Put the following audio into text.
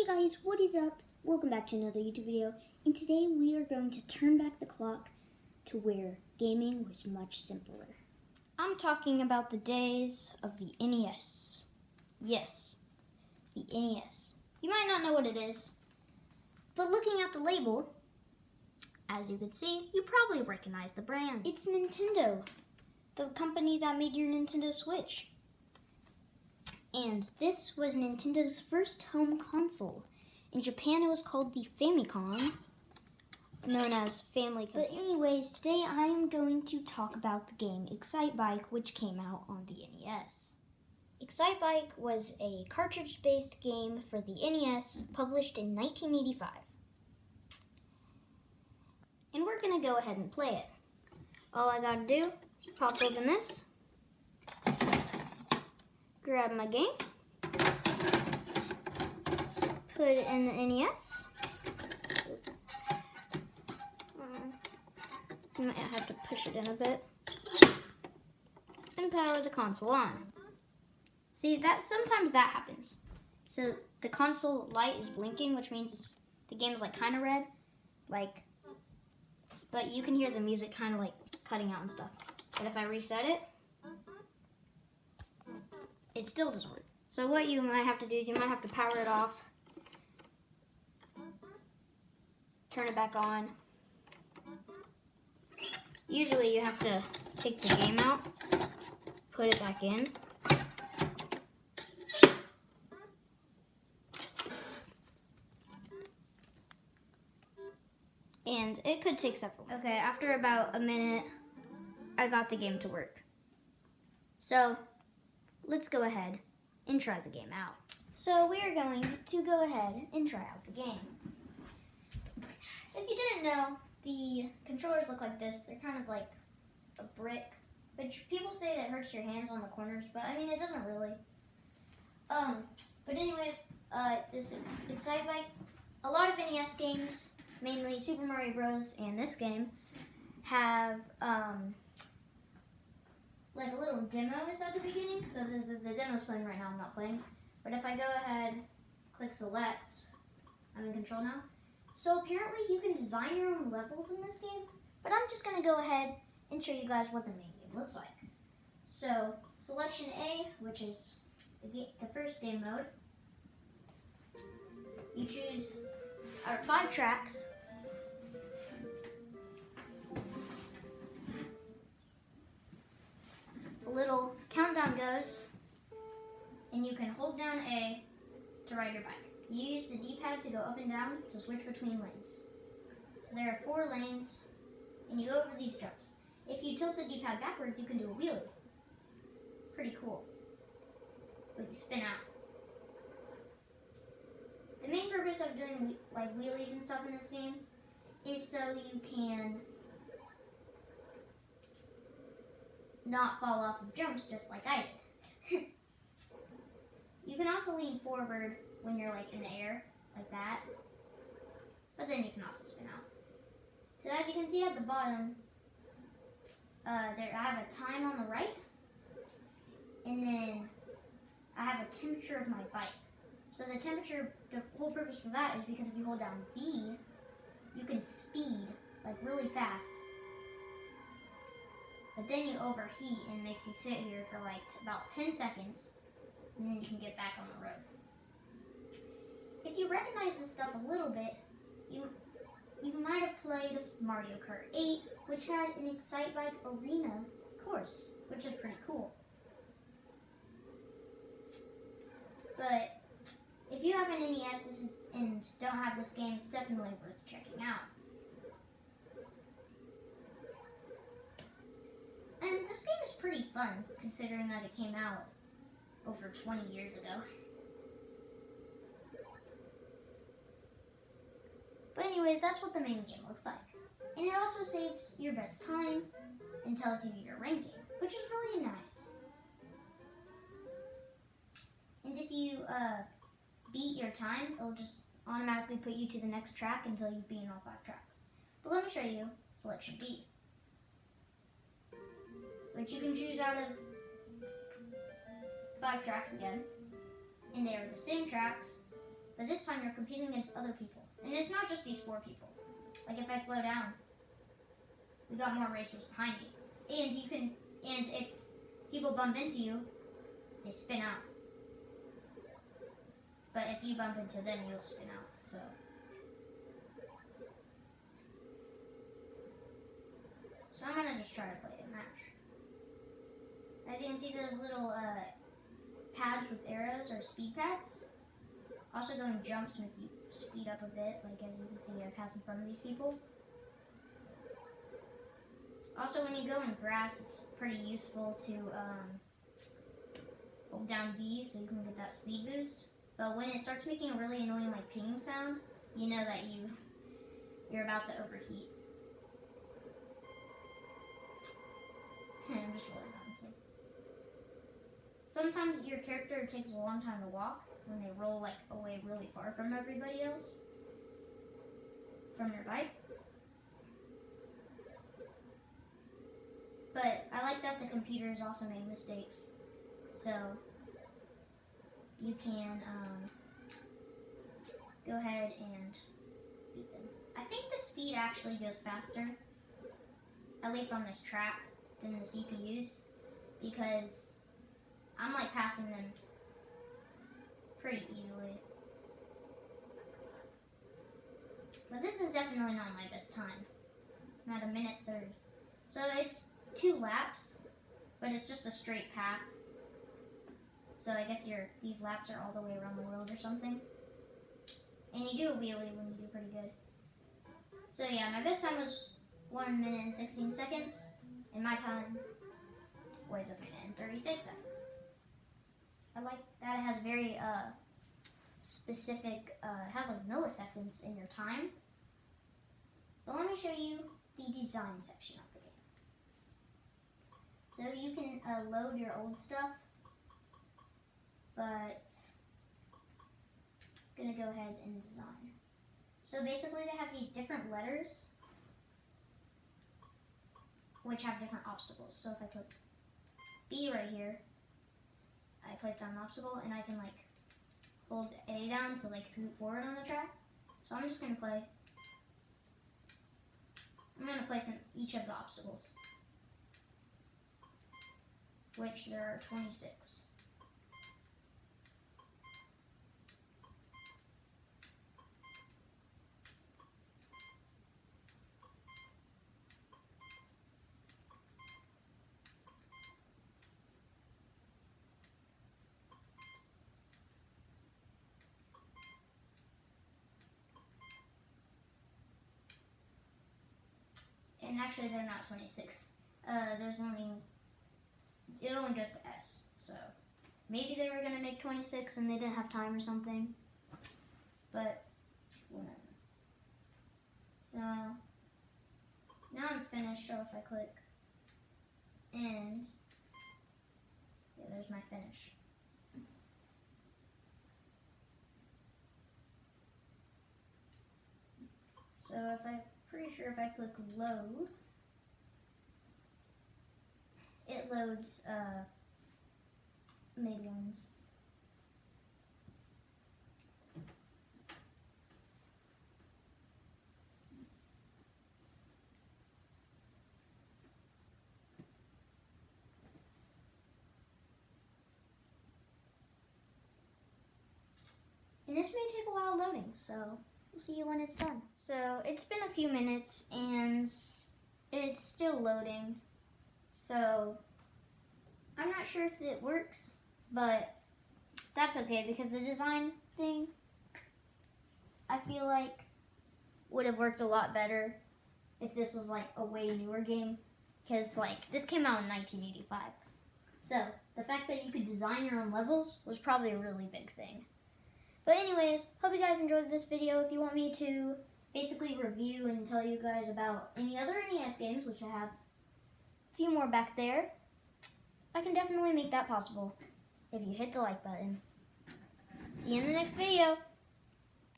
Hey guys, what is up? Welcome back to another YouTube video, and today we are going to turn back the clock to where gaming was much simpler. I'm talking about the days of the NES. Yes, the NES. You might not know what it is, but looking at the label, as you can see, you probably recognize the brand. It's Nintendo, the company that made your Nintendo Switch. And this was Nintendo's first home console. In Japan, it was called the Famicom, known as Family Computer. But anyways, today I'm going to talk about the game Excitebike, which came out on the NES. Excitebike was a cartridge-based game for the NES, published in 1985. And we're going to go ahead and play it. All I got to do is pop open this, grab my game, put it in the NES. You might have to push it in a bit. And power the console on. See, sometimes that happens. So the console light is blinking, which means the game's like kind of red. But you can hear the music kind of like cutting out and stuff. But if I reset it, it still doesn't work. So what you might have to do is you might have to power it off, turn it back on. Usually you have to take the game out, put it back in. And it could take several minutes. Okay, after about a minute, I got the game to work. So let's go ahead and try the game out. So we are going to go ahead and try out the game. If you didn't know, the controllers look like this. They're kind of like a brick, which people say that hurts your hands on the corners, but I mean, it doesn't really. But anyways, this Excitebike, a lot of NES games, mainly Super Mario Bros. And this game, have like a little demo is at the beginning. So the demo's playing right now, I'm not playing. But if I go ahead, click select, I'm in control now. So apparently you can design your own levels in this game, but I'm just gonna go ahead and show you guys what the main game looks like. So selection A, which is the first game mode, you choose our 5 tracks. A little countdown goes, and you can hold down A to ride your bike. You use the D-pad to go up and down to switch between lanes. So there are 4 lanes, and you go over these jumps. If you tilt the D-pad backwards, you can do a wheelie. Pretty cool. But you spin out. The main purpose of doing like wheelies and stuff in this game is so you can not fall off of jumps just like I did. You can also lean forward when you're like in the air, like that. But then you can also spin out. So as you can see at the bottom, I have a time on the right, and then I have a temperature of my bike. So the temperature, the whole purpose for that is because if you hold down B, you can speed like really fast. But then you overheat and it makes you sit here for like about 10 seconds, and then you can get back on the road. If you recognize this stuff a little bit, you might have played Mario Kart 8, which had an Excitebike arena course, which is pretty cool. But if you have an NES and don't have this game, it's definitely worth checking out. And this game is pretty fun, considering that it came out over 20 years ago. But anyways, that's what the main game looks like. And it also saves your best time and tells you your ranking, which is really nice. And if you beat your time, it'll just automatically put you to the next track until you've beaten all 5 tracks. But let me show you selection B, which you can choose out of 5 tracks again. And they are the same tracks, But this time you're competing against other people. And it's not just these 4 people. Like if I slow down, we got more racers behind me. And if people bump into you, they spin out. But if you bump into them, you'll spin out, so. So I'm gonna just try to play a match. As you can see, those little pads with arrows are speed pads. Also doing jumps make you speed up a bit, like as you can see I pass in front of these people. Also when you go in grass, it's pretty useful to hold down B so you can get that speed boost. But when it starts making a really annoying like pinging sound, you know that you're about to overheat. I'm just rolling honestly. Sometimes your character takes a long time to walk when they roll like away really far from everybody else, from their bike. But I like that the computers also make mistakes, so you can go ahead and beat them. I think the speed actually goes faster, at least on this track, than the CPUs, because I'm like passing them pretty easily. But this is definitely not my best time. I'm at 1:30. So it's 2 laps, but it's just a straight path. So I guess these laps are all the way around the world or something. And you do a wheelie when you do pretty good. So yeah, my best time was 1 minute and 16 seconds, and my time was 1 minute and 36 seconds. I like that it has very specific, it has like milliseconds in your time. But let me show you the design section of the game. So you can load your old stuff, but I'm gonna go ahead and design. So basically they have these different letters which have different obstacles. So if I click B right here, I place down an obstacle and I can like hold A down to like scoot forward on the track. So I'm just gonna place in each of the obstacles, which there are 26. And actually they're not 26. It only goes to S. So maybe they were gonna make 26 and they didn't have time or something. But whatever. So now I'm finished, so if I click end, yeah, there's my finish. So pretty sure if I click load, it loads millions. And this may take a while loading, so we'll see you when it's done. So it's been a few minutes and it's still loading. So I'm not sure if it works, but that's okay because the design thing, I feel like would have worked a lot better if this was like a way newer game, because like this came out in 1985. So the fact that you could design your own levels was probably a really big thing. But anyways, hope you guys enjoyed this video. If you want me to basically review and tell you guys about any other NES games, which I have a few more back there, I can definitely make that possible if you hit the like button. See you in the next video.